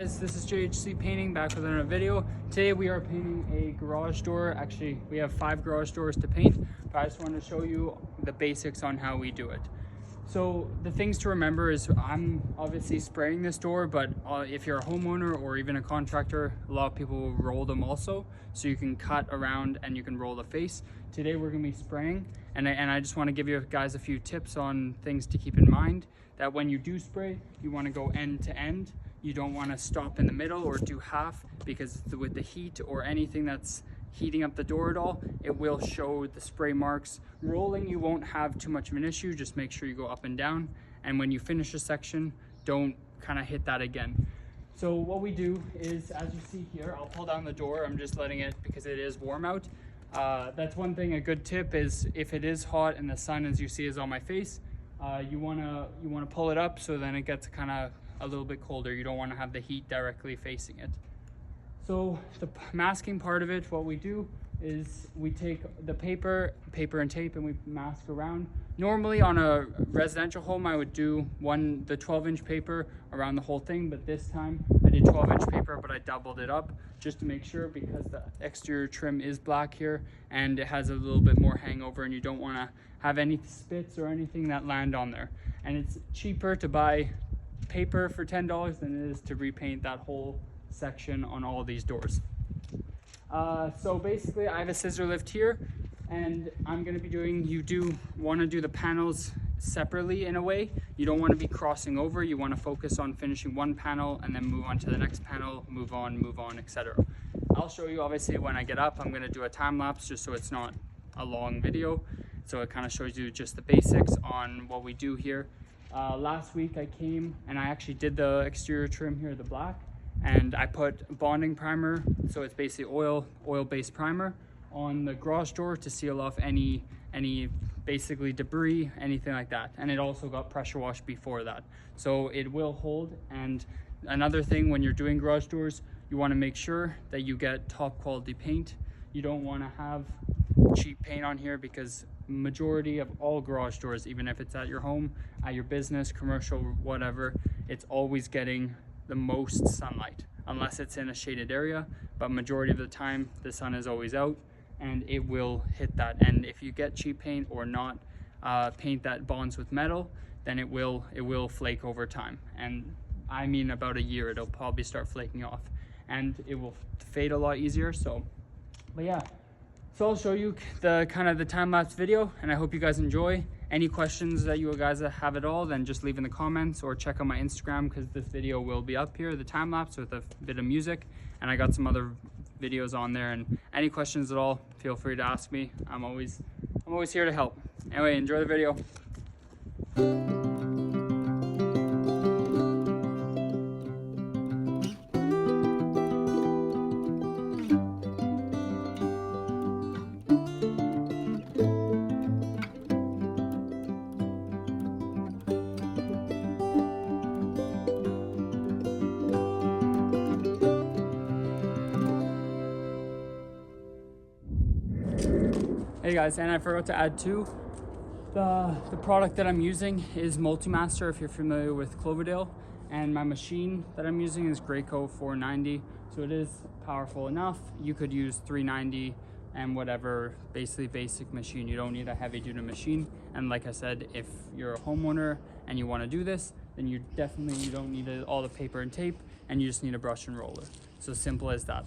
This is JHC Painting back with another video. Today we are painting a garage door. Actually, we have 5 garage doors to paint, but I just wanted to show you the basics on how we do it. So the things to remember is I'm obviously spraying this door, but if you're a homeowner or even a contractor, a lot of people will roll them also. So you can cut around and you can roll the face. Today we're gonna be spraying, and I just wanna give you guys a few tips on things to keep in mind. That when you do spray, you wanna go end to end. You don't wanna stop in the middle or do half, because with the heat or anything that's heating up the door at all, it will show the spray marks. Rolling, you won't have too much of an issue. Just make sure you go up and down. And when you finish a section, don't kind of hit that again. So what we do is, as you see here, I'll pull down the door. I'm just letting it because it is warm out. That's one thing, a good tip is if it is hot and the sun, as you see, is on my face, you wanna pull it up so then it gets kind of a little bit colder. You don't want to have the heat directly facing it. So the masking part of it, what we do is we take the paper and tape, and we mask around. Normally on a residential home, I would do the 12-inch paper around the whole thing, but this time I did 12-inch paper, but I doubled it up just to make sure, because the exterior trim is black here and it has a little bit more hangover, and you don't want to have any spits or anything that land on there. And it's cheaper to buy paper for $10 than it is to repaint that whole section on all these doors. So basically I have a scissor lift here, and I'm going to be doing, you do want to do the panels separately in a way. You don't want to be crossing over. You want to focus on finishing one panel and then move on to the next panel, move on, etc. I'll show you obviously when I get up. I'm going to do a time lapse just so it's not a long video, so it kind of shows you just the basics on what we do here. Last week I came and I actually did the exterior trim here, the black, and I put bonding primer, so it's basically oil-based primer on the garage door to seal off any basically debris, anything like that. And it also got pressure washed before that, so it will hold. And another thing, when you're doing garage doors, you want to make sure that you get top quality paint. You don't want to have cheap paint on here, because majority of all garage doors, even if it's at your home, at your business, commercial, whatever, it's always getting the most sunlight, unless it's in a shaded area. But majority of the time the sun is always out and it will hit that. And if you get cheap paint or not paint that bonds with metal, then it will flake over time. And I mean about a year it'll probably start flaking off, and it will fade a lot easier. So, but yeah, so I'll show you the kind of the time-lapse video, and I hope you guys enjoy. Any questions that you guys have at all, then just leave in the comments or check out my Instagram, because this video will be up here, the time-lapse with a bit of music, and I got some other videos on there. And any questions at all, feel free to ask me. I'm always here to help. Anyway, enjoy the video. Hey guys, and I forgot to add too, the product that I'm using is Multimaster, if you're familiar with Cloverdale, and my machine that I'm using is Graco 490, so it is powerful enough. You could use 390 and whatever, basically basic machine. You don't need a heavy duty machine. And like I said, if you're a homeowner and you want to do this, then you don't need all the paper and tape, and you just need a brush and roller. So simple as that.